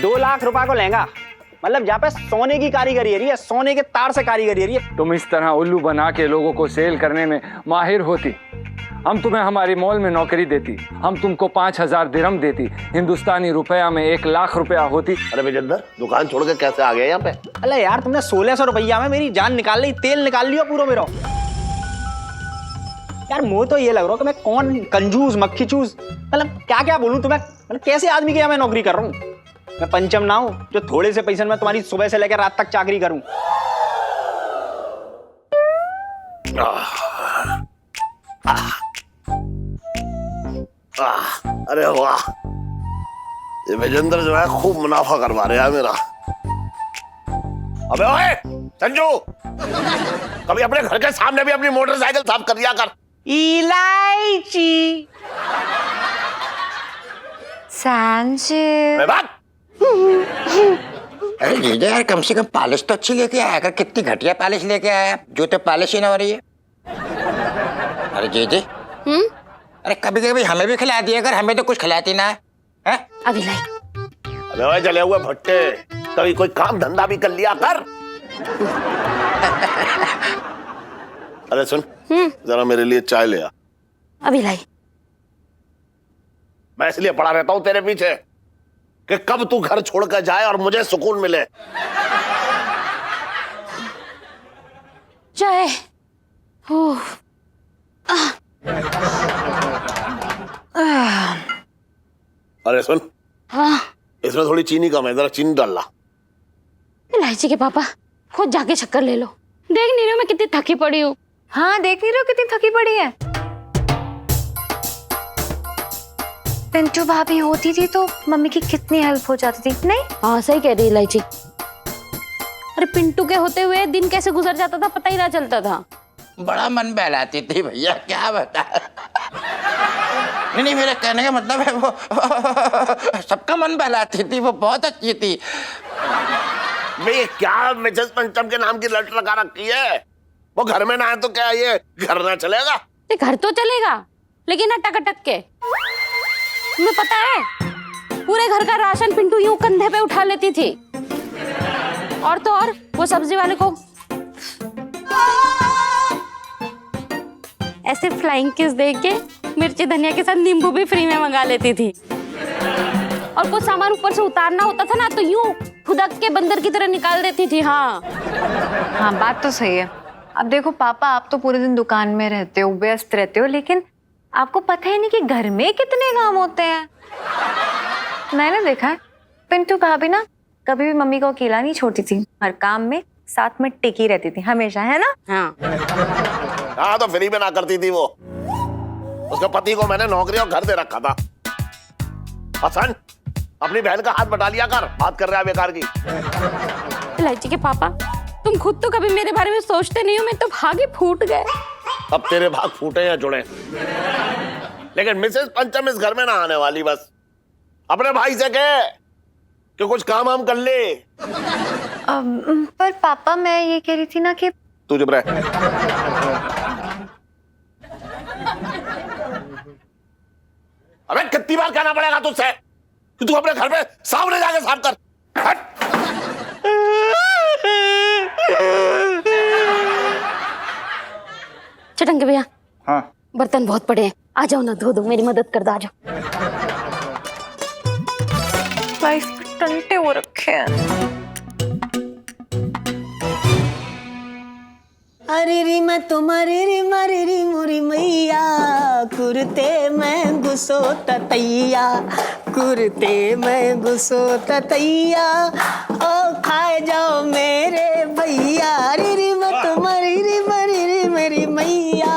2 लाख रुपए को लहंगा, मतलब जहाँ पे सोने की कारीगरी है, सोने के तार से कारीगरी है। तुम इस तरह उल्लू बना के लोगों को सेल करने में माहिर होती, हम तुम्हें हमारी मॉल में नौकरी देती, हम तुमको 5,000 दिरहम देती, हिंदुस्तानी रुपया में 1,00,000 रुपया होती। अरे विजेंदर, दुकान छोड़ के कैसे आ गया यहाँ पे? अरे यार, तुमने 1600 रुपया में मेरी जान निकाल ली, तेल निकाल लियो पूरा मेरा। यार मुझे तो ये लग रहा है कि मैं कौन कंजूस मक्खी चूस, मतलब क्या क्या बोलूं तुम्हें, मतलब कैसे आदमी के यहाँ मैं नौकरी कर रहा हूँ। मैं पंचम ना हूं जो थोड़े से पैसे में तुम्हारी सुबह से लेकर रात तक चाकरी करूं। अरे वाह, ये विजेंद्र जो है खूब मुनाफा करवा रहा है मेरा। अबे ओए संजू, कभी अपने घर के सामने भी अपनी मोटरसाइकिल साफ कर दिया कर। इलायची बात। अरे जीजा यार, कम से कम पॉलिश तो अच्छी लेके आया कर। कितनी घटिया पॉलिश लेके आया, जो तो पॉलिश ही ना हो रही है। अरे जीजी, अरे कभी कभी हमें भी खिला दिया कर, हमें तो कुछ खिलाती ना है। अभी लाई। अबे ओए जले हुए भट्टे, कभी कोई काम धंधा भी कर लिया कर। अरे सुन, जरा मेरे लिए चाय ले आ। अभी लाई। मैं इसलिए पड़ा रहता हूं तेरे पीछे कि कब तू घर छोड़कर जाए और मुझे सुकून मिले। चाय। अरे सुन, हाँ, इसमें थोड़ी चीनी कम है, जरा चीनी डाल ला। इलायची के पापा, खुद जाके शक्कर ले लो। देख नहीं रहे मैं कितनी थकी पड़ी हूँ। हाँ, देख नहीं रहे हो कितनी थकी पड़ी है। पिंटू भाभी होती थी तो मम्मी की कितनी हेल्प हो जाती थी, नहीं? हाँ सही कह रही इलायची। अरे पिंटू के होते हुए दिन कैसे गुजर जाता था पता ही ना चलता था। बड़ा मन बहलाती थी भैया, क्या बता। नहीं, मेरा कहने का मतलब है वो सबका मन बहलाती थी, वो बहुत अच्छी थी। ये क्या मिसेस पंचम के नाम की लट लगा रखी है? वो घर में ना है तो क्या ये घर ना चलेगा? घर तो चलेगा, लेकिन अटक अटक के। तुम्हें पता है, पूरे घर का राशन पिंटू यूं कंधे पे उठा लेती थी। और तो और वो सब्जी वाले को ऐसे फ्लाइंग किस दे के मिर्ची धनिया के साथ नींबू भी फ्री में मंगा लेती थी। और कुछ सामान ऊपर से उतारना होता था ना तो यूं खुदक के बंदर की तरह निकाल देती थी। हाँ हाँ, बात तो सही है। अब देखो पापा, आप तो पूरे दिन दुकान में रहते हो, व्यस्त रहते हो, लेकिन आपको पता ही नहीं कि घर में कितने काम होते हैं। मैंने देखा है, पिंटू भाभी ना कभी भी मम्मी को अकेला नहीं छोड़ती थी, हर काम में साथ में टिकी रहती थी हमेशा, है ना? हाँ, तो फ्री में ना करती थी वो। उसके पति को मैंने नौकरी और घर दे रखा था। हसन, अपनी बहन का हाथ बटा लिया कर, बात कर रहा है बेकार की। इलायची के पापा, तुम खुद तो कभी मेरे बारे में सोचते नहीं हो, मैं तो भाग ही फूट गए। अब तेरे भाग फूटे या जुड़े, लेकिन मिसेस पंचम इस घर में ना आने वाली। बस अपने भाई से कह कि कुछ काम हम कर ले। पर पापा, मैं ये कह रही थी ना कि तू चुप रह। अबे कितनी बार कहना पड़ेगा तुझसे कि तू अपने घर पे सामने जाके साफ कर। हट। चटंगे भैया, हाँ बर्तन बहुत पड़े हैं, आ जाओ ना, धो दो, मेरी मदद कर दो, आ जाओ। लाइफ में टंटे हो रखे हैं। अरे री मैं तुम्हारी री मारी री मोरी मैया, कुर्ते में घुसो ततैया, कुर्ते में घुसो ततैया, ओ खाए जाओ मेरे भैया। अरे री मैं तुम्हारी री मारी री मेरी मैया,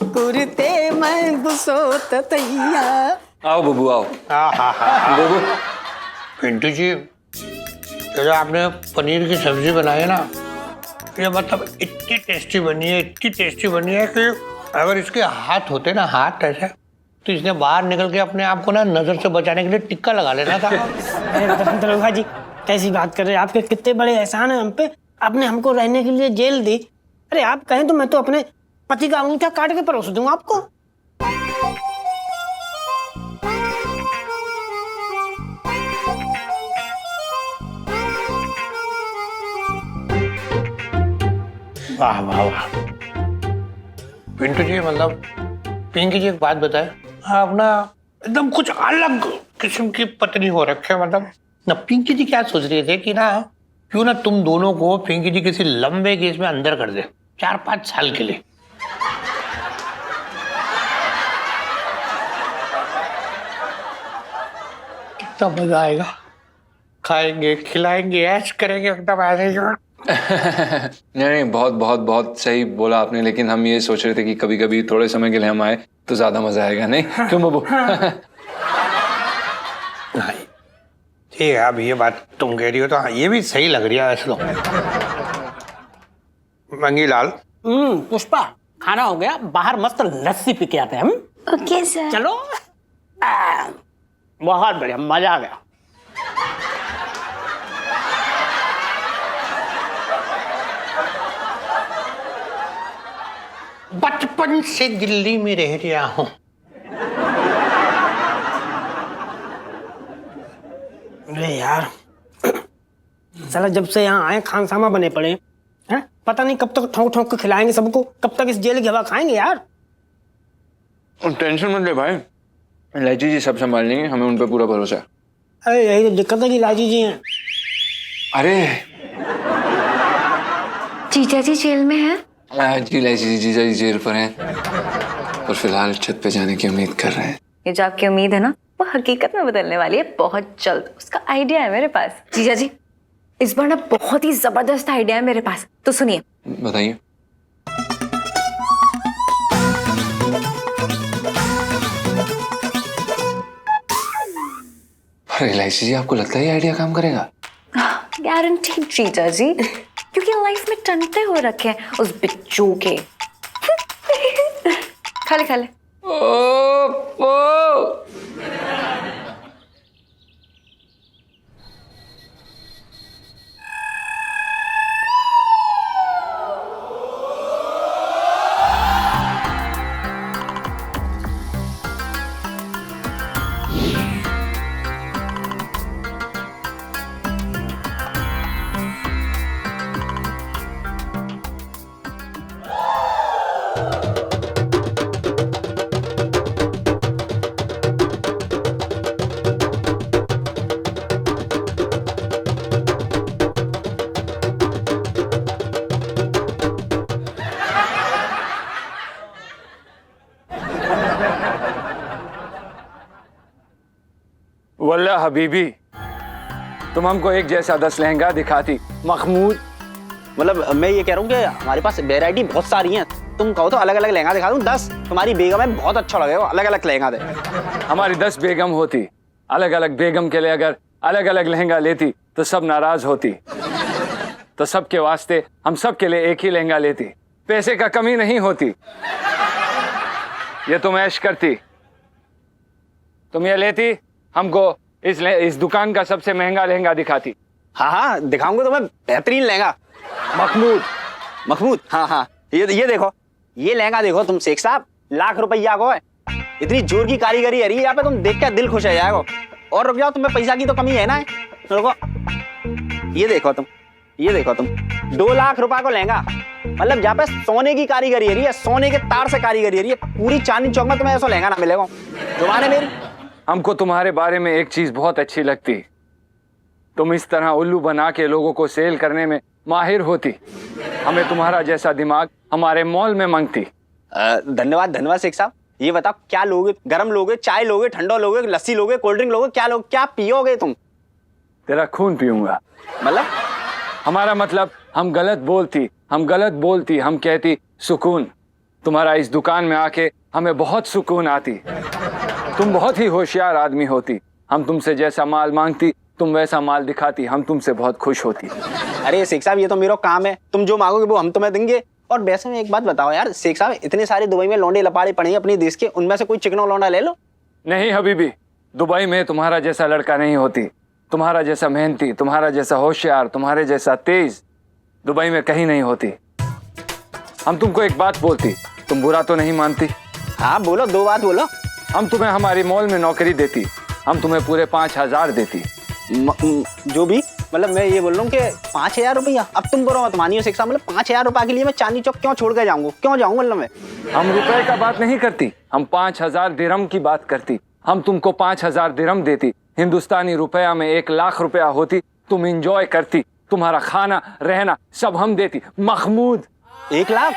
कुर्ते में घुसो ततैया। आओ बबू आओ। बबू, पिंटू जी, ये जो आपने पनीर की सब्जी बनाई है ना, ये मतलब इतनी टेस्टी बनी है, इतनी टेस्टी बनी है कि अगर इसके हाथ होते ना, हाथ ऐसे, तो इसने बाहर निकल के अपने आप को ना नजर से बचाने के लिए टिक्का लगा लेना था। अरे दरोगा जी, कैसी बात कर रहे हैं? आपके कितने बड़े एहसान है हम पे, आपने हमको रहने के लिए जेल दी। अरे आप कहें तो मैं तो अपने पति का अंगूठा काट के परोस दूंगा आपको। वाह वाह वाह। पिंटू जी मतलब पिंकी जी एक बात बताए, आप ना एकदम कुछ अलग किस्म की पत्नी हो रखे, मतलब ना पिंकी जी क्या सोच रहे थे कि ना क्यों ना तुम दोनों को पिंकी जी किसी लंबे केस में अंदर कर दे 4-5 साल के लिए। कितना मजा आएगा, खाएंगे खिलाएंगे ऐश करेंगे एकदम ऐसे ही। नहीं, बहुत बहुत बहुत सही बोला आपने, लेकिन हम ये सोच रहे थे कि कभी कभी थोड़े समय के लिए हम आए तो ज्यादा मजा आएगा, नहीं क्यों बाबू? नहीं ठीक है, अब ये बात तुम कह रही हो तो हाँ, ये भी सही लग रही है वैसे तो। मंगीलाल, पुष्पा खाना हो गया, बाहर मस्त लस्सी पी के आते हैं हम। Okay sir. चलो। बहुत बढ़िया, मजा आ गया। बचपन से दिल्ली में रह रहा हूँ। अरे यार, साला जब से यहाँ आए खानसामा बने पड़े हैं, पता नहीं कब तक ठोंक ठोंक के खिलाएंगे सबको, कब तक इस जेल की हवा खाएंगे यार। टेंशन मत ले भाई, इलायची जी सब संभाल लेंगे, हमें उन पर पूरा भरोसा है। अरे यही तो दिक्कत है कि लाजी जी हैं। अरे जीजा जी जेल में है? जी इलायची जी जीजा जी जेल पर हैं और फिलहाल छत पे जाने की उम्मीद कर रहे हैं। ये जो आपकी उम्मीद है ना वो हकीकत में बदलने वाली है बहुत जल्द। उसका आइडिया है मेरे पास। जीजा जी इस बार ना बहुत ही जबरदस्त आइडिया है मेरे पास, तो सुनिए। बताइए। अरे इलायची जी, आपको लगता है ये आइडिया काम करेगा? गारंटीड जीजा जी, क्योंकि लाइफ में टंटे हो रखे हैं उस बिच्चू के। खा ले खा ले। वल्ला हबीबी, तुम हमको एक जैसा 10 लहंगा दिखाती महमूद। मतलब मैं ये कह रहा हूँ कि हमारे पास वैरायटी बहुत सारी है, तुम कहो तो अलग अलग लहंगा दिखा दूँ 10। तुम्हारी बेगम है, बहुत अच्छा लगेगा, अलग अलग लहंगा दे। हमारी 10 बेगम होती, अलग अलग बेगम के लिए अगर अलग अलग लहंगा लेती तो सब नाराज होती, तो सबके वास्ते हम सब के लिए एक ही लहंगा लेती, पैसे का कमी नहीं होती। ये तुम ऐश करती, तुम ये लेती, हमको इस दुकान का सबसे महंगा लहंगा दिखाती। हाँ हाँ दिखाऊंगा तुम्हें बेहतरीन लहंगा। महमूद हाँ, ये देखो, ये लहंगा देखो तुम शेख साहब, लाख रुपया को है। इतनी जोर की कारीगरी है यहाँ पे, तुम देख के दिल खुश हो जाएगा। और रुक जाओ, तुम्हें पैसा की तो कमी है ना। रुको, ये देखो तुम 2 लाख रुपए को लहंगा, मतलब जहाँ पे सोने की कारीगरी है, सोने के तार से कारीगरी है, पूरी चांदनी चौक में तुम्हें ऐसा लहंगा ना मिलेगा। जुबान है मेरी। हमको तुम्हारे बारे में एक चीज बहुत अच्छी लगती, तुम इस तरह उल्लू बना के लोगों को सेल करने में माहिर होती। हमें तुम्हारा जैसा दिमाग हमारे मॉल में मांगती। धन्यवाद शेख साहब। ये बताओ क्या लोगे, गरम लोगे, चाय लोगे, ठंडा लोगे, लस्सी लोगे, कोल्ड ड्रिंक लोगे, क्या पियोगे तुम? तेरा खून पीऊंगा। मतलब हमारा मतलब हम गलत बोलती, हम कहती सुकून। तुम्हारा इस दुकान में आके हमें बहुत सुकून आती। तुम बहुत ही होशियार आदमी होती, हम तुमसे जैसा माल मांगती तुम वैसा माल दिखाती, हम तुमसे बहुत खुश होती। अरे शेख साहब, ये तो मेरा काम है, तुम जो मांगोगे वो हम तुम्हें देंगे। और वैसे में एक बात बताओ यार शेख साहब, इतने सारे दुबई में लौंडे लपाड़े पड़े हैं अपने देश के, उनमें से कोई चिकना लौंडा ले लो। नहीं हबीबी, दुबई में तुम्हारा जैसा लड़का नहीं होती, तुम्हारा जैसा मेहनती, तुम्हारा जैसा होशियार, तुम्हारे जैसा तेज दुबई में कहीं नहीं होती। हम तुमको एक बात बोलती, तुम बुरा तो नहीं मानती? हाँ बोलो, 2 बात बोलो। हम तुम्हें हमारी मॉल में नौकरी देती, हम तुम्हें पूरे 5,000 देती। जो भी मतलब मैं ये बोल रहा हूँ कि 5,000 रुपया, अब तुम बोलो मत मानियो शेख साहब, मतलब 5,000 रुपया के लिए मैं चांदनी चौक क्यों छोड़ के जाऊंगा, क्यों जाऊंगा मतलब मैं? हम रुपए का बात नहीं करती, हम 5,000 दिरहम की बात करती। हम तुमको 5,000 दिरहम देती, हिंदुस्तानी रुपया में 1,00,000 रुपया होती, तुम इंजॉय करती, तुम्हारा खाना रहना सब हम देती। महमूद 1,00,000?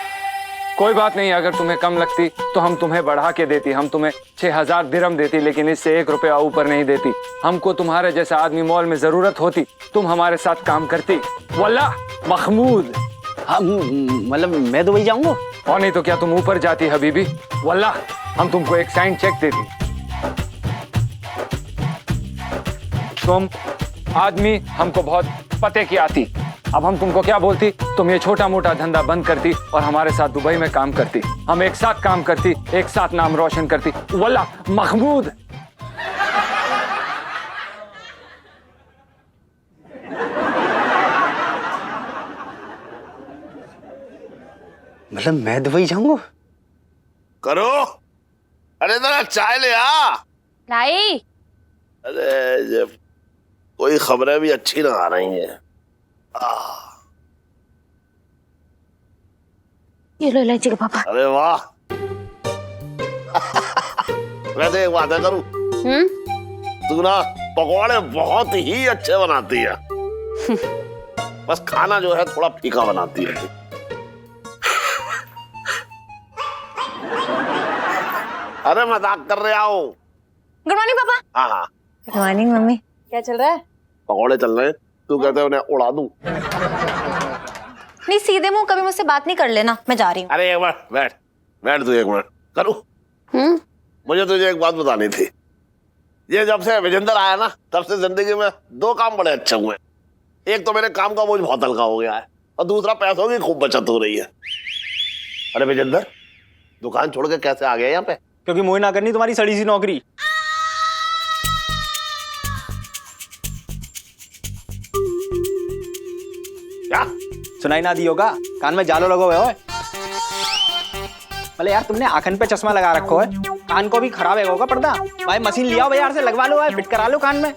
कोई बात नहीं, अगर तुम्हें कम लगती तो हम तुम्हें बढ़ा के देती, हम तुम्हें 6,000 दिरहम देती, लेकिन इससे 1 रुपया ऊपर नहीं देती। हमको तुम्हारे जैसा आदमी मॉल में जरूरत होती, तुम हमारे साथ काम करती। वल्लाह महमूद। हाँ मतलब मैं दुबई जाऊंगा? और नहीं तो क्या तुम ऊपर जाती हबीबी? वल्लाह हम तुमको एक साइन चेक देती। तुम आदमी हमको बहुत पते की आती, अब हम तुमको क्या बोलती, तुम ये छोटा मोटा धंधा बंद करती और हमारे साथ दुबई में काम करती, हम एक साथ काम करती, एक साथ नाम रोशन करती। वल्लाह महमूद। मतलब मैं दुबई जाऊंगा? करो, अरे जरा चाय ले आ। लाई। अरे ये कोई खबरें भी अच्छी ना आ रही हैं। ये लो इलायची का पापा। अरे वाह। वैसे एक बात है करूं, तू ना पकौड़े बहुत ही अच्छे बनाती है, बस खाना जो है थोड़ा फीका बनाती है तू। अरे मजाक कर रहा हूँ। गुड मॉर्निंग पापा। हाँ हाँ, गुड मॉर्निंग मम्मी। क्या चल रहा है? पकौड़े चल रहे हैं, तू कहते उन्हें उड़ा दूं? नहीं, सीधे मुंह कभी मुझसे बात नहीं कर लेना, मैं जा रही हूँ। अरे एक मिनट बैठ, बैठ तू एक मिनट। करूं, मुझे तुझे एक बात बतानी थी। ये जब से विजेंद्र आया ना, तब से जिंदगी में 2 काम बड़े अच्छे हुए। एक तो मेरे काम का बोझ बहुत हल्का हो गया है, और दूसरा पैसों की खूब बचत हो रही है। अरे विजेंद्र, दुकान छोड़ के कैसे आ गया यहाँ पे? क्योंकि मुझे ना करनी तुम्हारी सड़ी सी नौकरी। क्या सुनाई ना दी होगा, कान में जालो लगा हुआ है। मतलब यार तुमने आंखन पे चश्मा लगा रखो है, कान को भी खराब है होगा पर्दा। भाई मशीन लिया बाजार से, लगवा लो, फिट करा लो कान में।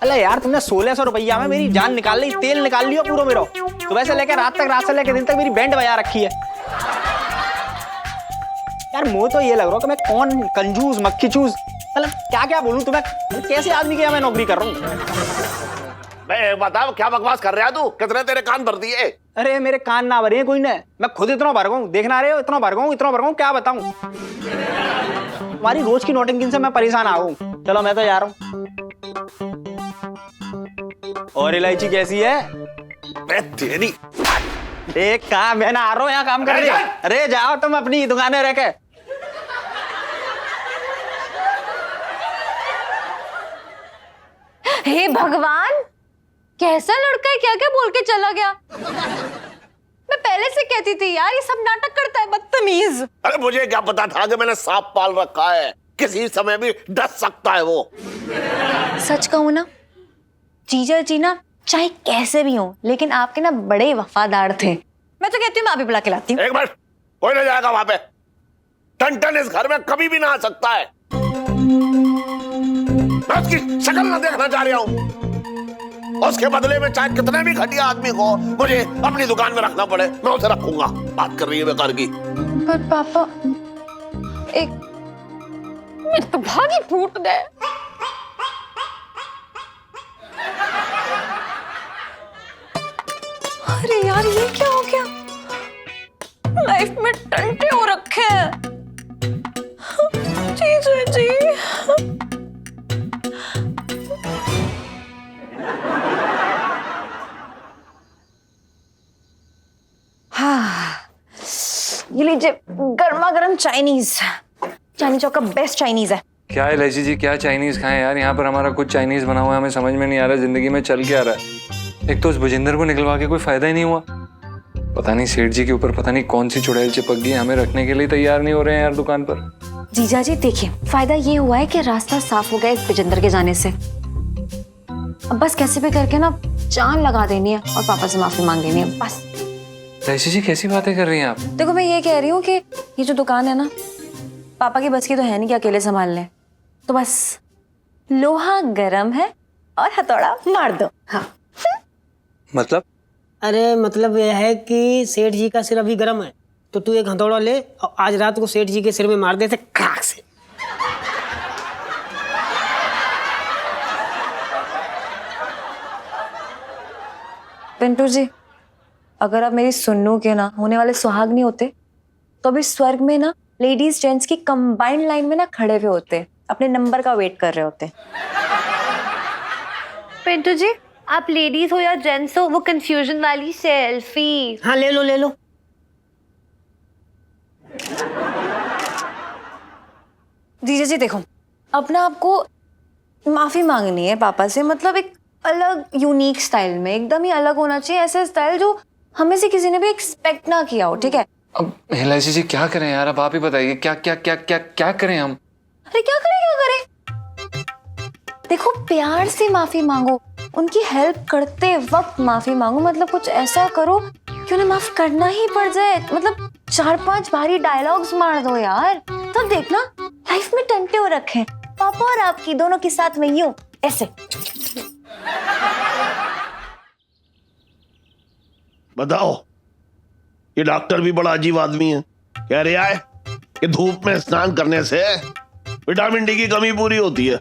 अरे यार तुमने 1,600 रुपया में मेरी जान निकाल ली, तेल निकाल लियो पूरा मेरा। सुबह से लेकर रात तक, रात से लेकर दिन तक मेरी बैंड बजा रखी है। यार मुझे तो ये लग रहा है कि मैं कौन कंजूस मक्खी चूस, मतलब क्या क्या बोलूं तुम्हें, कैसे आदमी के यहाँ मैं नौकरी कर रहा हूँ। मैं बताओ क्या बकवास कर रहा तू? कितने तेरे कान भर दिए? अरे मेरे कान ना भरे हैं कोई ने, मैं खुद इतना भर गया हूं, देखना रहे हो, इतना भर गया हूं, इतना भर गया हूं, क्या बताऊं। तुम्हारी रोज की नोटिंग से मैं परेशान आ गया हूं। चलो मैं तो जा रहा हूं। और इलायची कैसी है? तेरी एक काम मैं ना आ रहा हूं यहाँ काम कर रही। अरे जाओ तुम अपनी दुकानें रह के। हे भगवान, कैसा लड़का है, क्या क्या बोल के चला गया। मैं पहले से कहती थी यार, ये सब नाटक करता है, बदतमीज। अरे मुझे क्या पता था कि मैंने सांप पाल रखा है, किसी समय भी डस सकता है वो। सच कहूं ना, जीजा जी ना चाहे कैसे भी हो, लेकिन आपके ना बड़े वफादार थे। मैं तो कहती हूँ मैं अभी बुला के लाती हूँ। एक मिनट, कोई नहीं जाएगा वहां पे। टन इस घर में कभी भी ना आ सकता है। मैं उसकी शक्ल ना देखना चाह रहा हूँ। उसके बदले में चाहे कितने भी घटिया आदमी हो, मुझे अपनी दुकान में रखना पड़े, मैं उसे रखूंगा। बात कर रही है बेकार की। पर पापा, एक मेरे तो भाग ही फूट गए। अरे यार ये क्या हो गया, लाइफ में टंटे हो रखे हैं। जीजा जी, ये लीजिए गर्मा गर्म चाइनीज। चांदनी चौक का बेस्ट चाइनीज है। क्या है इलायची जी, क्या चाइनीज खाएं यार? यहाँ पर हमारा कुछ चाइनीज बना हुआ है, हमें समझ में नहीं आ रहा जिंदगी में चल क्या रहा है। एक तो उस भुजिंदर को निकलवा के कोई फायदा ही नहीं हुआ। पता नहीं सेठ जी के ऊपर पता नहीं कौन सी चुड़ैल चिपक गई, हमें रखने के लिए तैयार नहीं हो रहे हैं यार दुकान पर। जीजा जी देखिए, फायदा ये हुआ है कि रास्ता साफ हो गया इस भुजिंदर के जाने से। अब बस कैसे भी करके ना जान लगा देनी है और पापा से माफी मांग लेनी है बस। इलायची जी कैसी बातें कर रही हैं आप? देखो मैं ये कह रही हूँ कि ये जो दुकान है ना, पापा की बस की तो है नहीं कि अकेले संभाल लें, तो बस लोहा गरम है, और हथौड़ा मार दो। हाँ मतलब अरे मतलब यह है कि सेठ जी का सिर अभी गर्म है, तो तू एक हथौड़ा ले और आज रात को सेठ जी के सिर में मार दे थे खाक से। पिंटू जी, अगर आप मेरी सुन्नू के ना होने वाले सुहाग नहीं होते तो अभी स्वर्ग में ना लेडीज जेंट्स की कंबाइंड लाइन में ना खड़े हुए होते, अपने नंबर का वेट कर रहे होते। पिंटू जी, आप लेडीज हो या जेंट्स हो, वो कंफ्यूजन वाली सेल्फी। हाँ ले लो ले लो। जीजा जी देखो, अब ना आपको माफी मांगनी है पापा से, मतलब एक अलग यूनिक स्टाइल में, एकदम ही अलग होना चाहिए, ऐसा स्टाइल जो हमें से किसी ने भी एक्सपेक्ट ना किया हो, ठीक है? अब एलआईसी जी क्या करें यार, अब आप ही बताइए क्या क्या क्या क्या क्या करें हम? अरे क्या करें? देखो, प्यार से माफी मांगो, उनकी हेल्प करते वक्त माफी मांगो, मतलब कुछ ऐसा करो कि उन्हें माफ करना ही पड़ जाए, मतलब 4-5 भारी डायलॉग्स मार दो यार, तब देखना लाइफ में टंटे हो रखे हैं पापा और आपकी दोनों के साथ में, यूं ऐसे। बताओ, ये डॉक्टर भी बड़ा अजीब आदमी है। कह रहा है कि धूप में स्नान करने से विटामिन डी की कमी पूरी होती है।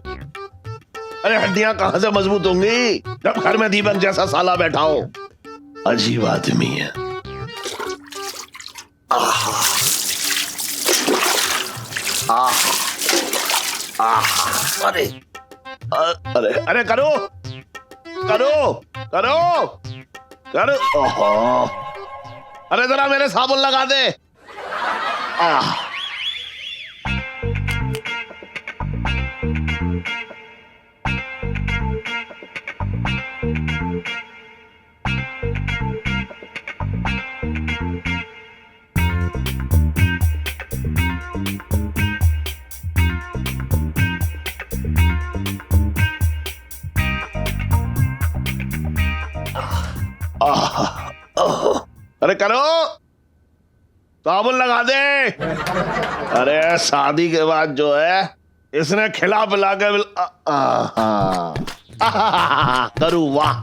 अरे हड्डियां कहां से मजबूत होंगी जब घर में दीपक जैसा साला बैठा हो। अजीब आदमी है। आहा, आहा, आहा, अरे अरे अरे करो करो करो करो। ओहो, अरे जरा मेरे साबुन लगा दे। आह, अरे करो, साबुन लगा दे। अरे शादी के बाद जो है इसने खिला पिला के करू, वाह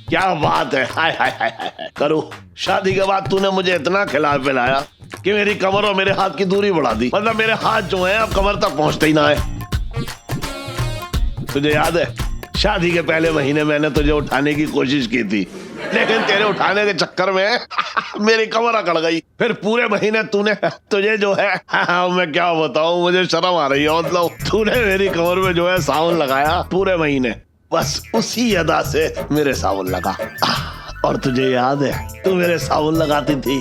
क्या बात है। हाय हाय हाय हाय करू, शादी के बाद तूने मुझे इतना खिला पिलाया कि मेरी कमर और मेरे हाथ की दूरी बढ़ा दी, मतलब मेरे हाथ जो है अब कमर तक पहुंचते ही ना है। तुझे याद है शादी के पहले महीने मैंने तुझे उठाने की कोशिश की थी, लेकिन तेरे उठाने के चक्कर में मेरी कमर अकड़ गई। फिर पूरे महीने तूने, तुझे जो है मैं क्या बताऊं, मुझे शर्म आ रही है, मतलब तूने मेरी कमर में जो है साबुन लगाया पूरे महीने, बस उसी अदा से मेरे साबुन लगा। और तुझे याद है तू मेरे साबुन लगाती थी,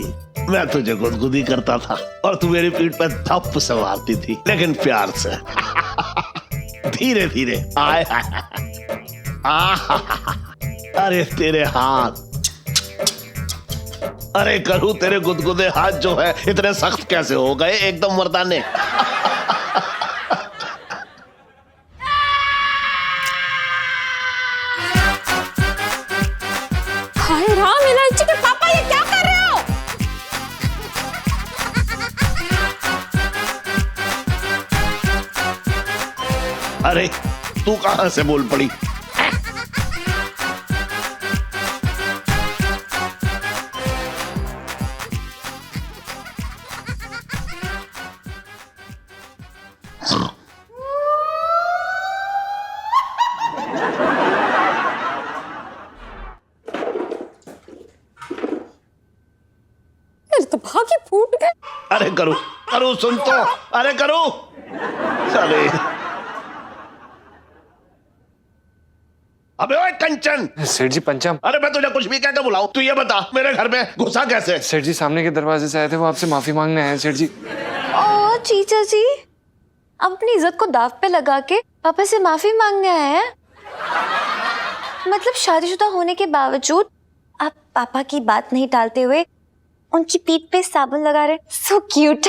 मैं तुझे गुदगुदी करता था और तू मेरी पीठ पर थप से मारती थी, लेकिन प्यार से धीरे धीरे। आए अरे तेरे हाथ, अरे करूं तेरे गुदगुदे हाथ जो है इतने सख्त कैसे हो गए, एकदम मर्दाने। हाय राम, इलायची के पापा ये क्या कर रहे हो? अरे तू कहां से बोल पड़ी? मेरे तो भागी फूट गए। अरे करू करू सुन तो, अरे करू, अरे अबे ओए कंचन। सेठ जी पंचम। अरे मैं तुझे कुछ भी कहकर बुलाऊं, तू ये बता मेरे घर में घुसा कैसे? सेठ जी सामने के दरवाजे से आए थे, वो आपसे माफी मांगने आए हैं सेठ जी। ओ जीजा जी, आप अपनी इज्जत को दाव पे लगा के पापा से माफी मांगने आए हैं? मतलब शादीशुदा होने के बावजूद आप पापा की बात नहीं टालते हुए उनकी पीठ पे साबुन लगा रहे, सो क्यूट।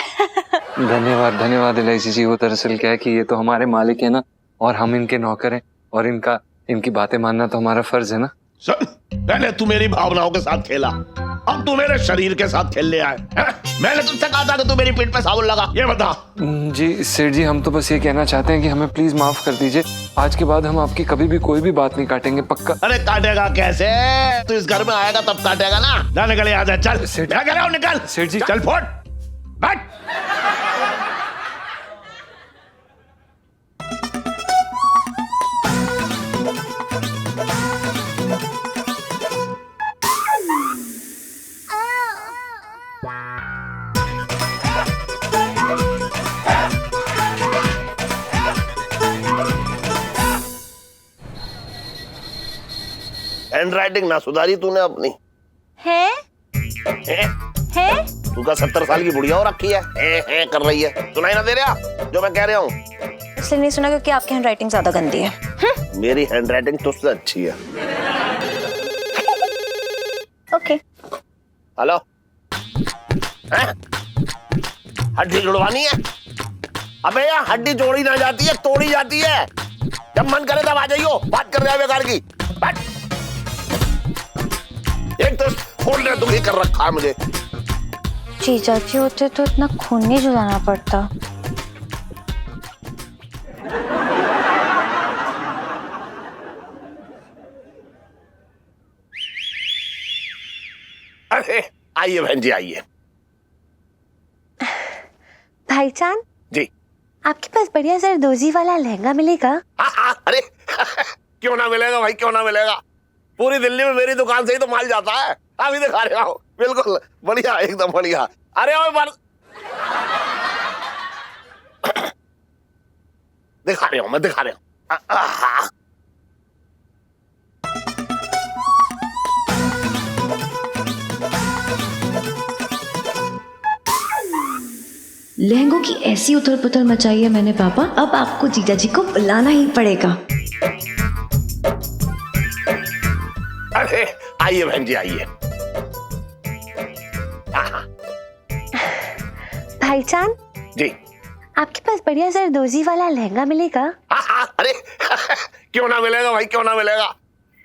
धन्यवाद धन्यवाद एलआईसी जी। वो दरअसल क्या है कि ये तो हमारे मालिक है ना, और हम इनके नौकर हैं, और इनकी बातें मानना तो हमारा फर्ज है ना। सुन, पहले तू मेरी भावनाओं के साथ खेला, अब तू मेरे शरीर के साथ खेलने आए हैं? मैंने तुझसे कहा था कि तू मेरी पीठ पे साबुन लगा, ये बता। जी सेठ जी, हम तो बस ये कहना चाहते हैं कि हमें प्लीज माफ कर दीजिए। आज के बाद हम आपकी कभी भी कोई भी बात नहीं काटेंगे, पक्का। अरे काटेगा कैसे? तू इस घर में आएगा तब काटेगा ना। ना निकल यहाँ से, चल। सेठ- क्या कह रहा हूँ, निकल। सेठ जी- चल फोड़, बैठ। हैंड राइटिंग ना सुधारी तूने अपनी? है है? है तू का 70 साल की बुढ़िया हो रखी है कर रही है। सुनाई ना दे रहा जो मैं कह रहा हूँ? इसलिए नहीं सुना क्योंकि आपकी हैंडराइटिंग ज्यादा गंदी है। मेरी हैंड राइटिंग तुझसे अच्छी है। ओके। हेलो, हड्डी जुड़वानी है? अबे यार, हड्डी जोड़ी ना जाती है, तोड़ी जाती है। जब मन करे तब आ जाइयो, बात कर रहे हैं बेकार की। बैठ। एक तो फोन ने दुखी कर रखा है मुझे। जीजा जी होते तो इतना खून नहीं जुटाना पड़ता। अरे आइए बहन जी, आइए। भाईजान, जी आपके पास बढ़िया जरदोजी वाला लहंगा मिलेगा? अरे क्यों ना मिलेगा भाई, क्यों ना मिलेगा। पूरी दिल्ली में मेरी दुकान से ही तो माल जाता है। अभी दिखा रहा हूँ, बिल्कुल बढ़िया, एकदम बढ़िया। अरे ओए दिखा रहा हूँ, मैं दिखा रहा हूँ। लहंगों की ऐसी उथल पुथल मचाई है मैंने पापा, अब आपको जीजा जी को बुलाना ही पड़ेगा। अरे आइए बहन जी, आइए। भाईजान, जी आपके पास बढ़िया जरदोजी वाला लहंगा मिलेगा? अरे क्यों ना मिलेगा भाई, क्यों ना मिलेगा।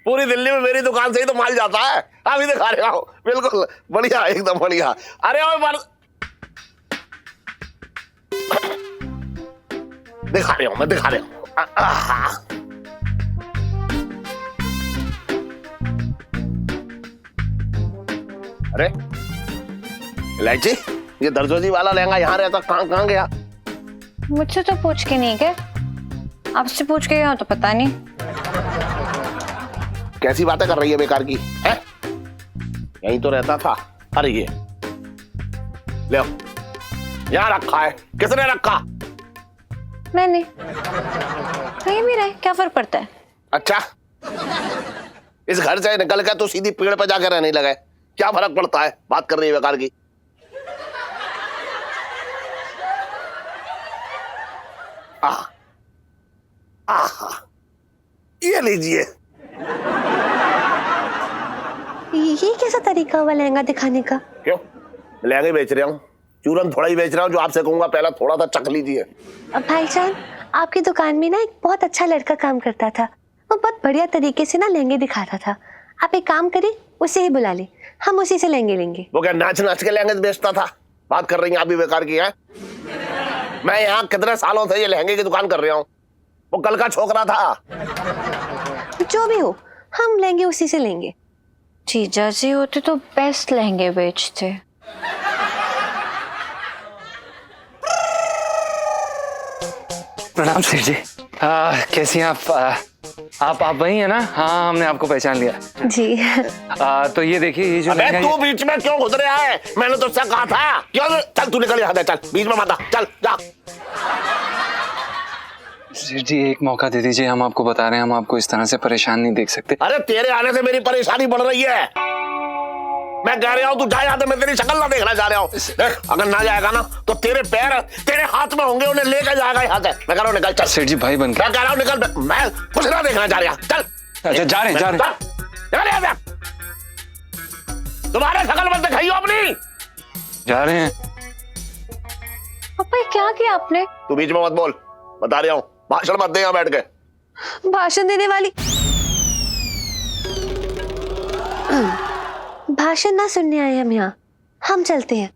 पूरी दिल्ली में मेरी दुकान से ही तो माल जाता है। अभी दिखा रहा हूँ, बिल्कुल बढ़िया, एकदम बढ़िया। अरे ओए दिखा रहा हूँ, मैं दिखा रहा हूँ। अरे इलायची, ये दर्जोजी वाला लहंगा यहाँ रहता, कहाँ गया? मुझसे तो पूछ के नहीं गए, आपसे पूछ के गया तो पता नहीं। कैसी बातें कर रही है बेकार की है? यहीं तो रहता था। अरे ये ले आओ, यहाँ रखा है। किसने रखा? मैंने। कहीं भी रहे, क्या फर्क पड़ता है? अच्छा, इस घर से निकल के तो सीधी पेड़ पर जाकर रहने लगे, क्या फर्क पड़ता है? बात कर रही है बेकार की। ये लीजिए। ये कैसा तरीका हुआ लहंगा दिखाने का? क्यों, लहंगे बेच रहा हूँ, चूरन थोड़ा ही बेच रहा हूँ। जो आपसे कहूंगा पहला थोड़ा सा चख लीजिए। अब भाईजान, आपकी दुकान में ना एक बहुत अच्छा लड़का काम करता था, वो बहुत बढ़िया तरीके से ना लहंगे दिखाता था। आप एक काम करिए, उसे ही बुला ले, हम उसी से लहंगे लेंगे। वो क्या नाच नाच के लहंगे बेचता था? बात कर रही हैं आप भी बेकार की है। मैं यहाँ कितने सालों से ये लहंगे की दुकान कर रहा हूँ, वो कल का छोकरा था। जो भी हो, हम लहंगे उसी से लेंगे। जीजा जी होते तो बेस्ट लहंगे बेचते। प्रणाम सेठ जी। कैसी हैं आप वही है ना? हाँ, हमने आपको पहचान लिया जी। तो ये देखिए, ये जो अबे लहंगा तू बीच में क्यों घुस रहा है? मैंने तो उससे कहा था। क्यों? चल तू निकल यहाँ से, चल बीच में मत आ, चल जा। सेठ जी एक मौका दे दीजिए, हम आपको बता रहे हैं, हम आपको इस तरह से परेशान नहीं देख सकते। अरे तेरे आने से मेरी परेशानी बढ़ रही है। मैं कह रहा हूँ तू जा यहाँ से, मैं तेरी शक्ल ना देखना चाह रहा हूँ। देख, अगर ना जाएगा ना तो तेरे पैर तेरे हाथ में होंगे, उन्हें लेकर जाएगा यहाँ से। मैं कह रहा हूँ निकल, चल। सेठ जी भाई बन के। मैं कह रहा हूँ निकल, मैं कुछ ना देखना चाह रहा। चल। अच्छा जा रहे हैं। निकल यहाँ से। तुम्हारे शक्ल मत दिखाइयो अपनी। जा रहे हैं। पापा ये क्या किया आपने? तू बीच में मत बोल, बता रहा हूँ। भाषण मत दे यहाँ बैठ के। भाषण देने वाली भाषण ना सुनने आए हम यहाँ, हम चलते हैं।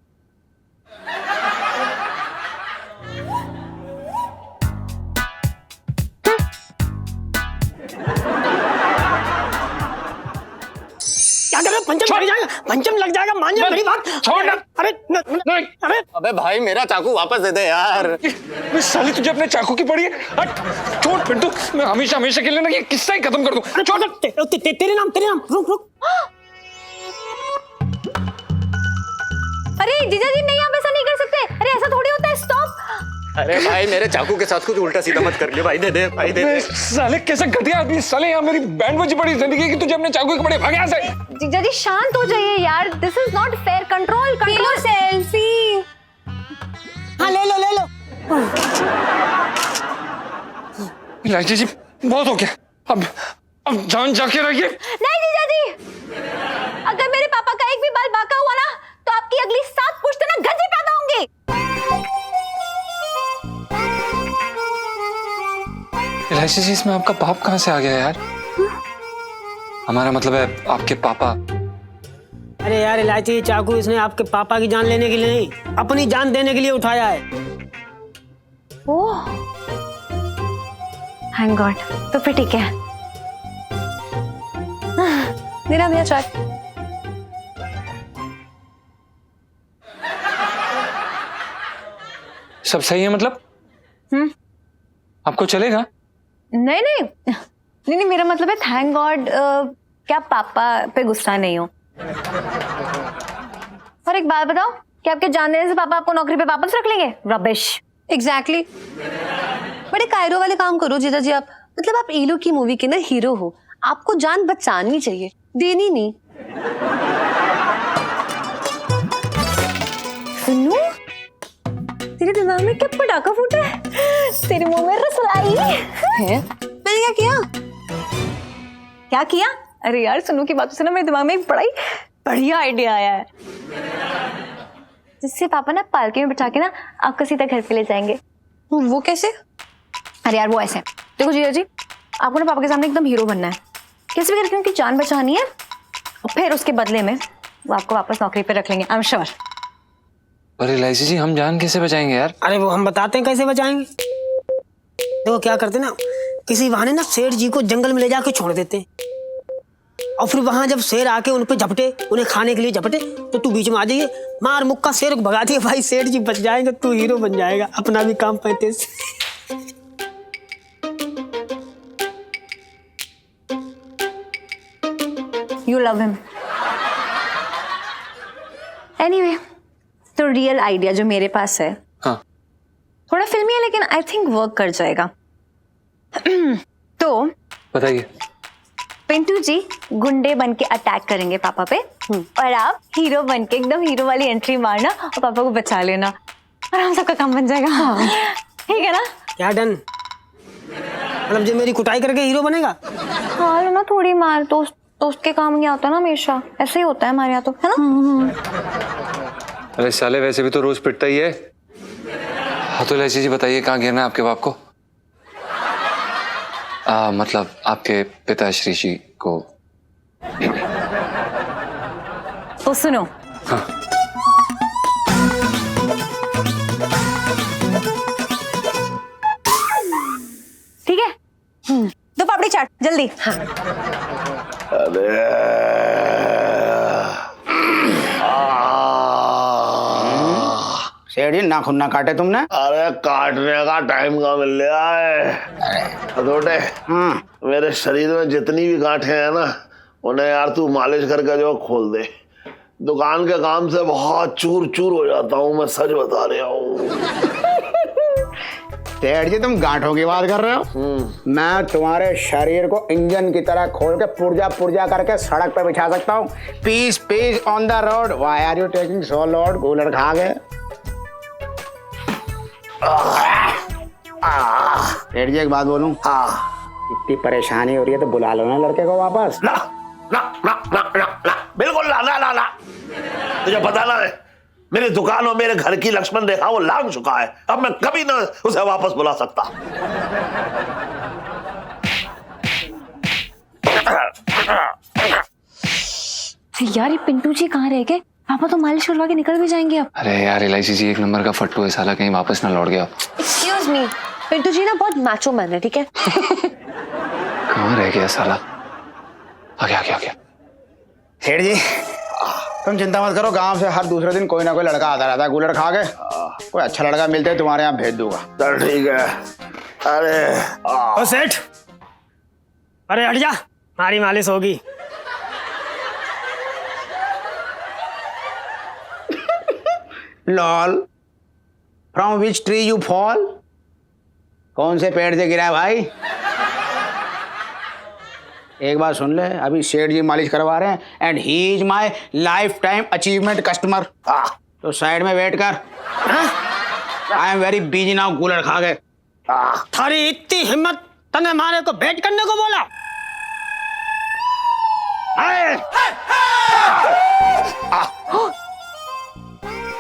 क्या कर रहे हो? पंचम लग जाएगा, पंचम लग जाएगा, मान जा मेरी बात। छोड़ ना। अरे अरे अबे भाई मेरा चाकू वापस दे दे यार। मैं साली तुझे अपने चाकू की पड़ी है। हट, छोड़ पिंटू, मैं हमेशा हमेशा के लिए ना ये किस्सा ही खत्म कर दूं। अरे छोड़ तेरे नाम रुक रुक। अरे जीजा जी नहीं, आप ऐसा नहीं कर सकते। अरे ऐसा थोड़ी होता है, स्टॉप। अरे भाई मेरे चाकू के साथ कुछ उल्टा सीधा मत कर लियो भाई, दे दे भाई, दे दे। साले कैसे घटिया आदमी, साले यहाँ मेरी बैंड बजी पड़ी जिंदगी की, तुझे अपने चाकू के कपड़े भाग यहाँ से। जीजा जी शांत हो जाइए यार, this is not fair. Control control. Selfie. हाँ ले लो ले लो। इलायची जी बहुत हो गया, अब जान जाके रहिए। नहीं जीजा जी, अगर मेरे पापा का एक भी बाल बाका हुआ ना तो आपकी अगली 7 पुश्तें ना गंजी पैदा होंगी। इलायची जी इसमें आपका बाप कहाँ से आ गया यार? हमारा मतलब है आपके पापा। अरे यार इलायची चाकू इसने आपके पापा की जान लेने के लिए नहीं, अपनी जान देने के लिए उठाया है। ओह थैंक गॉड, तो फिर ठीक है। मेरा भैया चाट। सब सही है मतलब? आपको चलेगा? नहीं नहीं नहीं नहीं, मेरा मतलब है थैंक गॉड क्या पापा पे गुस्सा नहीं हो। और एक बात बताओ, क्या आपके जान देने से पापा आपको नौकरी पे वापस रख लेंगे? रबिश। एग्जैक्टली। बड़े कायरो वाले काम करो जीजा जी आप, मतलब आप ईलो की मूवी के ना हीरो हो, आपको जान बचानी चाहिए, देनी नहीं। सुनो, तेरे दिमाग में क्या पटाखा फूटा है? तेरे मुंह में रसलाई है। मैंने क्या किया? क्या किया? अरे यार सुनो की बातों से ना मेरे दिमाग में एक बड़ा ही बढ़िया आइडिया आया है, जिससे पापा ना पालकी में बिठा के ना आपको सीधा घर पे ले जाएंगे। वो कैसे? अरे यार वो ऐसे, देखो जीजा जी, आपको ना पापा के सामने एकदम हीरो बनना है, कैसे भी करके उनकी जान बचानी है, और फिर उसके बदले में वो आपको वापस नौकरी पे रख लेंगे। I am sure. पर इलायची जी हम जान कैसे बचाएंगे यार? अरे वो हम बताते हैं कैसे बचाएंगे। देखो क्या करते ना, किसी बहाने ना सेठ जी को जंगल में ले जाके छोड़ देते हैं, और फिर वहां जब शेर आके उन पे झपटे, उन्हें खाने के लिए झपटे, तो तू बीच में आ जाइए, मार मुक्का शेर को भगा दिए, भाई सेठ जी बच जाएंगे, तू हीरो बन जाएगा, अपना भी काम पैते से। You love him. Anyway, तो रियल आइडिया जो मेरे पास है, हाँ। थोड़ा फिल्मी है लेकिन आई थिंक वर्क कर जाएगा। तो बताइए। पिंटू जी गुंडे बन के अटैक करेंगे पापा पे, और आप हीरो बन के एकदम हीरो वाली एंट्री मारना और पापा को बचा लेना, और हम सबका काम बन जाएगा। हाँ। ठीक है ना? क्या डन? मतलब जो मेरी कुटाई करके हीरो बनेगा? हाँ लो ना, थोड़ी मार दोस्त के काम नहीं आता ना, हमेशा ऐसे ही होता है हमारे यहाँ तो, है ना? अरे साले वैसे भी तो रोज पिटता ही है। हाँ तो इलायची जी बताइए कहाँ गिरना है आपके बाप को? मतलब आपके पिताश्री जी को। तो सुनो। हाँ। ठीक है, दो पापड़ी चाट जल्दी। हाँ। सेठ जी नाखून ना काटे तुमने? अरे काटने का टाइम कहाँ मिल रहा है छोटे। मेरे शरीर में जितनी भी गांठें हैं ना, उन्हें यार तू मालिश करके जो खोल दे। दुकान के काम से बहुत चूर चूर हो जाता हूँ, मैं सच बता रहा हूँ। सेठ जी तुम गांठों की बात कर रहे हो? मैं तुम्हारे शरीर को इंजन की तरह खोल के पुर्जा पुर्जा करके सड़क पे बिछा सकता हूँ। Piece piece on the road, why are you taking so load? Cooler खा गए। सेठ जी एक बात बोलूं? हाँ। इतनी परेशानी हो रही है तो बुला लो ना लड़के को वापस। ना ना ना ना ना ना, बिल्कुल ना ना ना ना। तुझे पता ना है, मेरी दुकान और मेरे घर की लक्ष्मण रेखा वो लांग चुका है, अब मैं कभी ना उसे वापस बुला सकता। यार ये पिंटू जी कहाँ रह गए? पापा तो मालिश करवा के निकल भी जाएंगे अब। अरे यार एलआईसी जी एक नंबर का फट्टू है साला, कहीं वापस ना लौट गया। एक्सक्यूज मी, पिंटू जी ना बहुत मैचो मैन है, ठीक है? कहाँ रह गया साला? आ गया। सेठ जी तुम चिंता मत करो, गांव से हर दूसरे दिन कोई ना कोई लड़का आता रहता है गुलड़ खा के। कोई अच्छा लड़का मिलते है तुम्हारे यहाँ भेज दूंगा। चल ठीक है। अरे ओ सेठ, अरे हट जा, हमारी मालिश होगी। Lol, from which tree you fall? कौन से पेड़ से गिरा है भाई? एक बात सुन ले, अभी सेठ जी मालिश करवा रहे हैं and he is my life time achievement customer. तो साइड में वेट कर। I am very busy now cooler खा के। थारी इतनी हिम्मत, तने मारे को भेंट करने को बोला?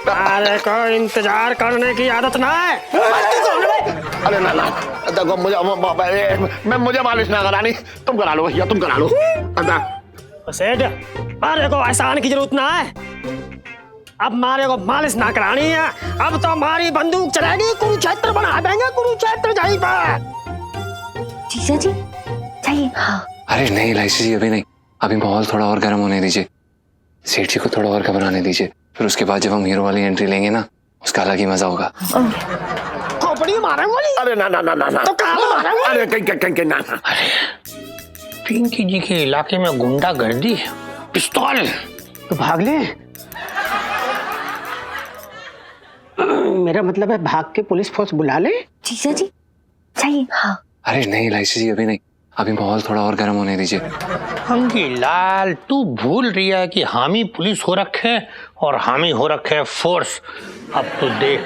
अरे को इंतजार करने की आदत ना है। अरे ना देखो मुझे मालिश ना करानी, तुम करा लो भैया, तुम करा लो। सेठ, मारे को एहसान की जरूरत ना है। अब मारे को मालिश ना करानी है, अब तो हमारी बंदूक चलेगी, कुरुक्षेत्र बना देंगे, कुरुक्षेत्र जाई पर। जीजा जी चाहिए? हाँ। अरे नहीं एलआईसी जी अभी नहीं, अभी माहौल थोड़ा और गर्म होने दीजिए, सेठ जी को थोड़ा और घबराने दीजिए, फिर उसके बाद जब हम हीरो वाली एंट्री लेंगे ना, उसका अलग ही मजा होगा। खोपड़ी मारे गोली? अरे ना तो कहाँ मारे गोली? अरे कहीं ना। अरे पिंकी जी के इलाके में गुंडागर्दी, पिस्तौल तो भाग ले। मेरा मतलब है भाग के पुलिस फोर्स बुला ले। जीजा जी चाहिए? हाँ। अरे नहीं एलआईसी जी अभी नहीं, अभी माहौल थोड़ा और गर्म होने दीजिए। अंगी लाल, तू भूल रही है कि हामी पुलिस हो रखे और हामी हो रखे फोर्स। अब तो देख,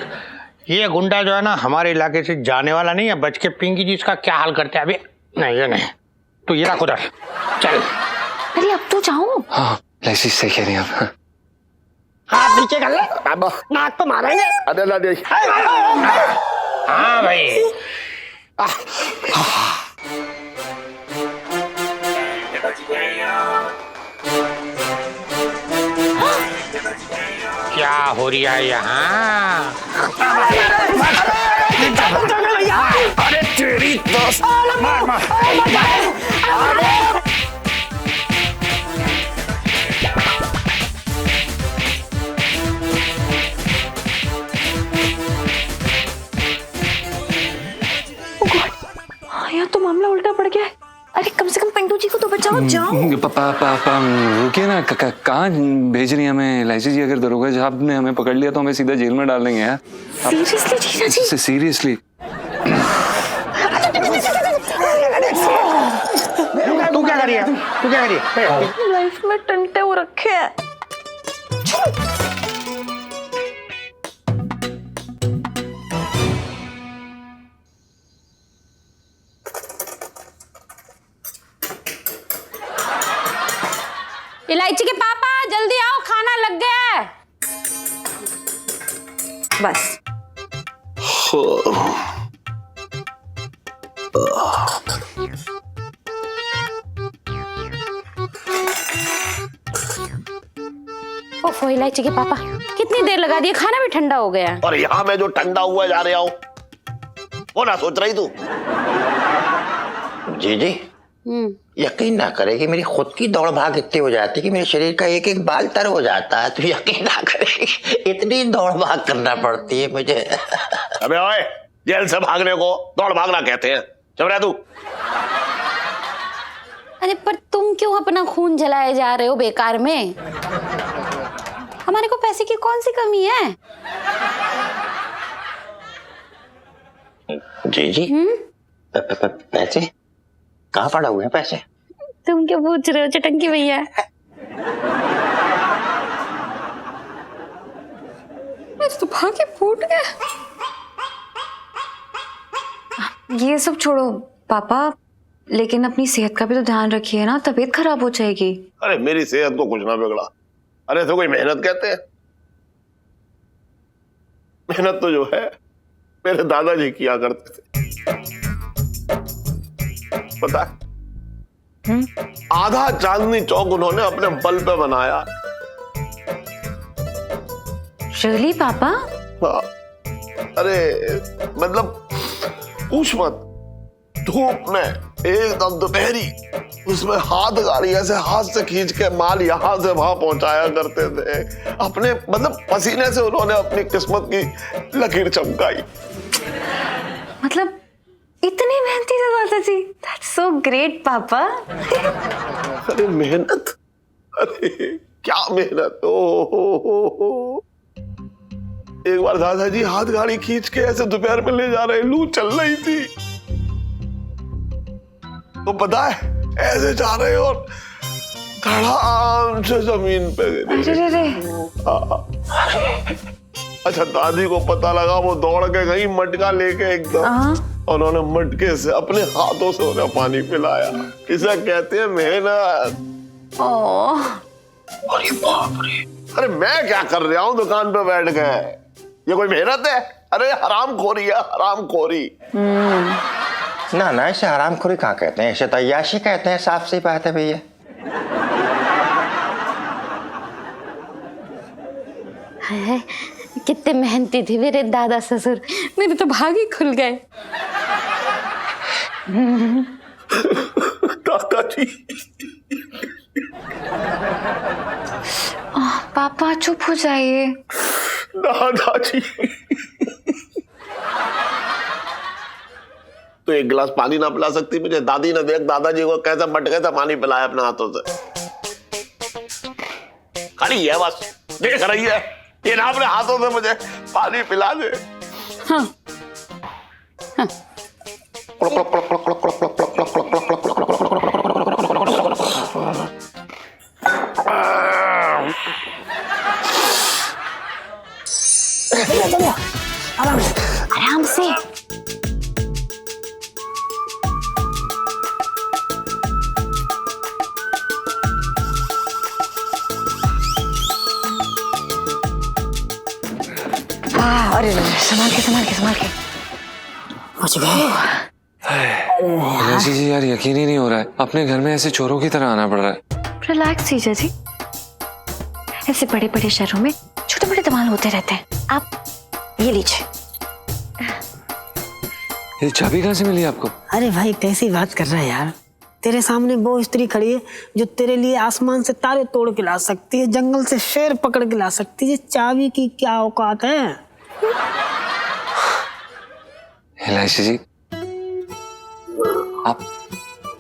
ये गुंडा जो है ना हमारे इलाके से जाने वाला नहीं है, बच के पिंकी जी इसका क्या हाल करते हैं अभी। नहीं ये नहीं, तो ये रख उधर, चल। अरे अब तो जाओ। हाँ एलआईसी सही कह रही हैं आप। हाथ नीचे कर ले, नाक पे मारेंगे। अरे हाँ भाई। क्या हो रहा है यहाँ? अरे तेरी दोस्त मार। यहाँ तो मामला उल्टा पड़ गया है। अरे कम से कम पिंटू जी को तो बचाओ, जाओ। रुकिए ना, कहाँ भेज रही हैं हमें एलआईसी जी? अगर दरोगा साहब ने हमें पकड़ लिया तो हमें सीधा जेल में डाल देंगे यार। सीरियसली जीजा जी? सीरियसली। तू क्या करिए? तू क्या करिए? लाइफ में टंटे हो रखे हैं। इलायची के पापा जल्दी आओ, खाना लग गया है। बस ओफो, इलायची के पापा कितनी देर लगा दी, खाना भी ठंडा हो गया। और यहाँ मैं जो ठंडा हुआ जा रहा हूँ वो ना सोच रही तू? जी यकीन ना करे कि मेरी खुद की दौड़ भाग इतनी हो जाती कि मेरे शरीर का एक एक बाल तर हो जाता है, तो यकीन ना करे इतनी दौड़ भाग करना पड़ती है मुझे। अबे ओए, जेल से भागने को दौड़ भागना कहते हैं। चुप रह तू। अरे पर तुम क्यों अपना खून जलाए जा रहे हो बेकार में? हमारे को पैसे की कौन सी कमी है? जी पैसे कहाँ पड़ा हुए हैं पैसे? तुम क्या पूछ रहे हो चटंकी भैया? तो भागे फूट गया। ये सब छोड़ो पापा, लेकिन अपनी सेहत का भी तो ध्यान रखिए ना, तबीयत खराब हो जाएगी। अरे मेरी सेहत को कुछ ना बिगड़ा। अरे तो कोई मेहनत कहते हैं? मेहनत तो जो है मेरे दादाजी किया करते थे। पता आधा चांदनी चौक उन्होंने अपने बल पे बनाया। रियली पापा? हाँ। अरे मतलब पूछ मत, धूप में एकदम दोपहरी उसमें हाथ गाड़ी ऐसे हाथ से खींच के माल यहां से वहां पहुंचाया करते थे। अपने मतलब पसीने से उन्होंने अपनी किस्मत की लकीर चमकाई। मतलब इतनी मेहनती थे दादा जी। दैट्स सो ग्रेट पापा। अरे मेहनत, अरे क्या मेहनत। ओ एक बार दादाजी हाथ गाड़ी खींच के ऐसे दोपहर में ले जा रहे, लू चल रही थी, तो पता है ऐसे जा रहे और धड़ाम से जमीन पे गिरे। अच्छा दादी को पता लगा, वो दौड़ के गई मटका लेके एकदम, उन्होंने मटके से अपने हाथों से उन्हें पानी पिलाया। इसे कहते हैं मेहनत। अरे बाप रे, अरे मैं क्या कर रहा हूँ दुकान पे बैठ के, ये कोई मेहनत है? अरे हरामखोरी है, हरामखोरी। ना ना, इसे हरामखोरी कहाँ कहते हैं, इसे तो अय्याशी कहते हैं। साफ सी बात है भैया। कितने मेहनती थे मेरे दादा ससुर, मेरे तो भाग ही खुल गए। दादाजी। पापा चुप हो जाइए। दादाजी तो एक गिलास पानी ना पिला सकती मुझे? दादी ने देख दादाजी को कैसे मटके से पानी पिलाया अपने हाथों से। खाली है बस, देख रही है ये ना अपने हाथों से मुझे पानी पिला दे। हाँ। हाँ। आराम से। अरे संभाल के संभाल के संभाल के। पहुंच गए। जी यार यकीन ही नहीं हो रहा है, अपने घर में ऐसे चोरों की तरह आना पड़ रहा है। रिलैक्स जीजा जी, ऐसे बड़े बड़े शहरों में छोटे बड़े धमाल होते रहते हैं। आप ये लीजिए। ये चाबी कहाँ से मिली आपको? अरे भाई कैसी बात कर रहा है यार, तेरे सामने वो स्त्री खड़ी है जो तेरे लिए आसमान से तारे तोड़ के ला सकती है, जंगल से शेर पकड़ के ला सकती है। चाबी की क्या औकात है? इलायची जी,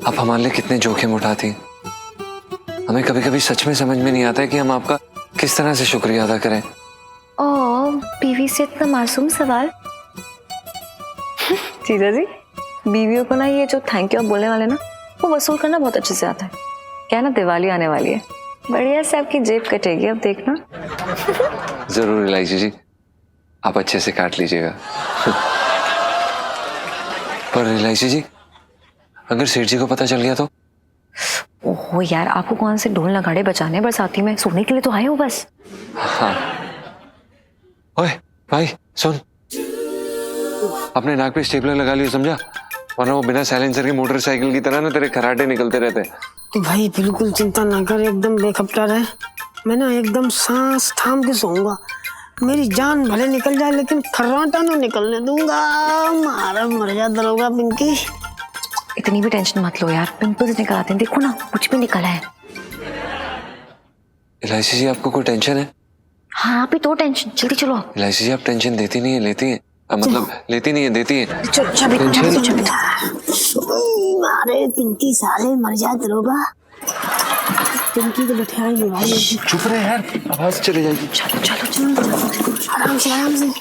आप हमारे लिए कितने जोखिम उठाती। हमें कभी कभी सच में समझ में नहीं आता है कि हम आपका किस तरह से शुक्रिया अदा करें। ओह, बीवी से इतना मासूम सवाल। जीजा जी, बीवियों को ना ये जो थैंक यू बोलने वाले ना, वो वसूल करना बहुत अच्छे से आता है। क्या ना, दिवाली आने वाली है, बढ़िया से आपकी जेब कटेगी, अब देखना। जरूर इलायची जी, आप अच्छे से काट लीजिएगा। पर इलायची जी, अगर सेठ जी को पता चल गया तो? ओहो यार, आपको कौन से ढोल नगाड़े बजाने बरसाती में, सोने के लिए तो आए हो बस। हाँ। ओए भाई सुन, अपने नाक पे स्टेपलर लगा लियो, समझा? वरना वो बिना साइलेंसर की मोटरसाइकिल की तरह ना तेरे खराटे निकलते रहते। तो भाई बिल्कुल चिंता ना कर, एकदम बेखबरा रहे। मैं ना एकदम सांस थाम के सोऊंगा। मेरी जान भले निकल जाए लेकिन खर्राटा ना निकलने दूंगा। मारा मर जा दरोगा पिंकी। इतनी भी टेंशन मत लो यार, पिंपल्स निकल आते हैं, देखो ना कुछ भी निकला है। इलायची जी, आपको कोई टेंशन है? हाँ, आप ही तो टेंशन, जल्दी चलो। इलायची जी, आप टेंशन देती नहीं है, लेती है? मतलब लेती नहीं है, देती है। मारे पिंकी साले मर जा दरोगा। पिंकी को बैठा नहीं भाई। चुप रहे यार, आवाज चली जाएगी। चलो चलो चलो, आराम से आराम से।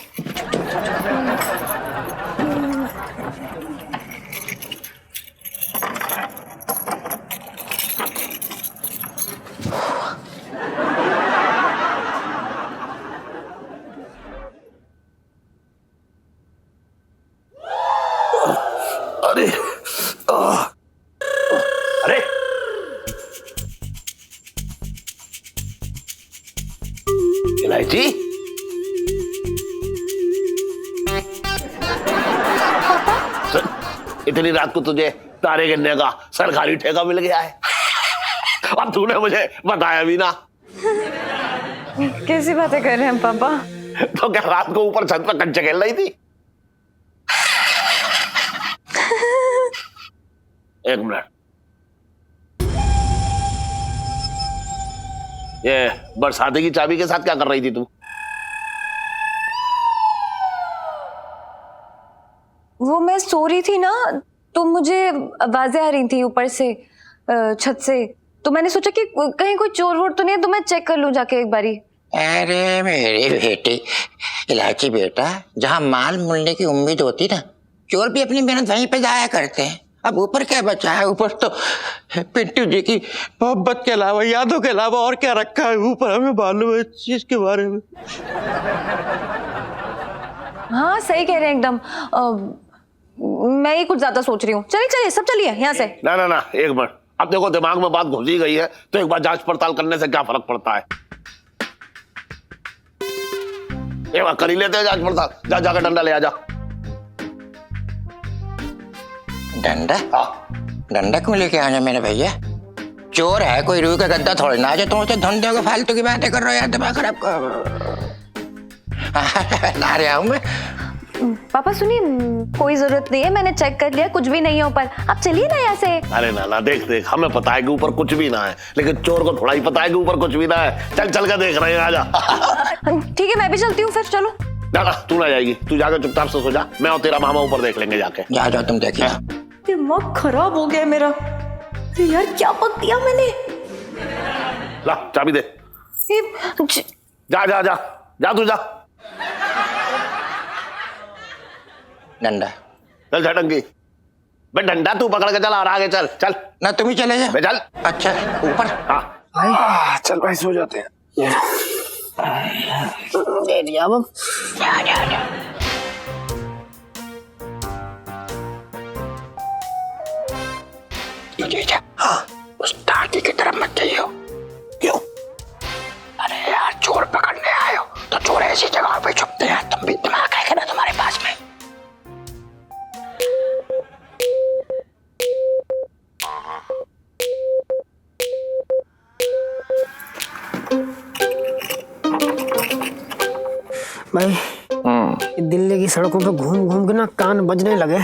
अरे अरे इलायची, इतनी रात को तुझे तारे गिनने का सरकारी ठेका मिल गया है? अब तूने मुझे बताया भी ना। कैसी बातें कर रहे हैं पापा? तो क्या रात को ऊपर छत पर कंचे खेल रही थी? एक मिनट, ये बरसाती की चाबी के साथ क्या कर रही थी तू? वो मैं सो रही थी ना, तो मुझे आवाजें आ रही थी ऊपर से, छत से, तो मैंने सोचा कि कहीं कोई चोर वोर तो नहीं है, तो मैं चेक कर लूं जाके एक बारी। अरे मेरी बेटी, इलायची बेटा, जहाँ माल मिलने की उम्मीद होती ना, चोर भी अपनी मेहनत वहीं पे जाया करते हैं। अब ऊपर क्या बचा है? ऊपर तो पिंटू जी की मोहब्बत के अलावा, यादों के अलावा और क्या रखा है ऊपर? हमें मालूम है इस चीज के बारे में। हाँ सही कह रहे हैं एकदम। मैं ही कुछ ज्यादा सोच रही हूँ। चलिए चलिए सब चलिए यहाँ से। ना ना ना, एक मिनट, अब देखो दिमाग में बात घुस ही गई है तो एक बार जांच पड़ताल करने से क्या फर्क पड़ता है? एक बार कर ही लेते हैं जांच पड़ताल। जा जाकर डंडा ले आ जा। डंडा? डंडा क्यों लेके आना मेरे भैया? चोर है कोई, रूह का गद्दा थोड़ी ना। तुम तो धंधे को फालतू की बातें कर रहे हो यार, दिमाग खराब कर। ला रहा हूं मैं। पापा सुनिए, कोई जरूरत नहीं है, मैंने चेक कर लिया, कुछ भी नहीं है ऊपर। आप चलिए ना यहाँ से। अरे ना ना, देख देख, हमें पता है कि ऊपर कुछ भी ना है, लेकिन चोर को थोड़ा ही पता है कि ऊपर कुछ भी ना है। चल चल कर देख रहे हैं, आजा। ठीक है, मैं भी चलती हूँ फिर। चलो ना ना, तू ना जाएगी, तू जाकर चुपचाप से सो जा, मैं और तेरा मामा ऊपर देख लेंगे जाके। जा जाओ तुम देखिए। दिमाग खराब हो गया मेरा। अरे यार क्या पक दिया मैंने। ला चाबी दे। जा जा जा जा, तू जा। डंडा चल झटंगी, बे डंडा तू पकड़ के चल और आगे चल। चल ना, तुम ही चले जा। बे चल। अच्छा ऊपर। हाँ चल भाई सो जाते हैं। दे दिया अब। जा जा जा। हाँ, उस टाकी की तरफ मत जाइयो। क्यों? अरे यार, चोर पकड़ने आए हो तो चोर ऐसी जगह पे छुपते हैं। तुम भी दिमाग है ना तुम्हारे पास में? भाई दिल्ली की सड़कों पे घूम घूम के ना कान बजने लगे।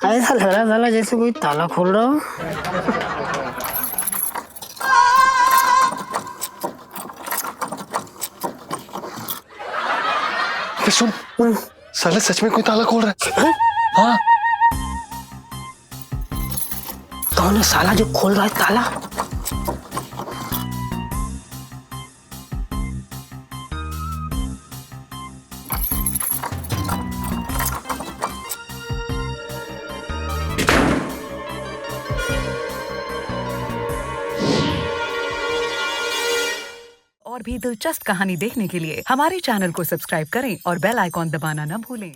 ऐसा लग रहा साला जैसे कोई ताला खोल रहा हो। सुन, साले सच में कोई ताला खोल रहा है। हाँ, कौन है साला जो खोल रहा है ताला? और भी दिलचस्प कहानी देखने के लिए हमारे चैनल को सब्सक्राइब करें और बेल आइकॉन दबाना न भूलें।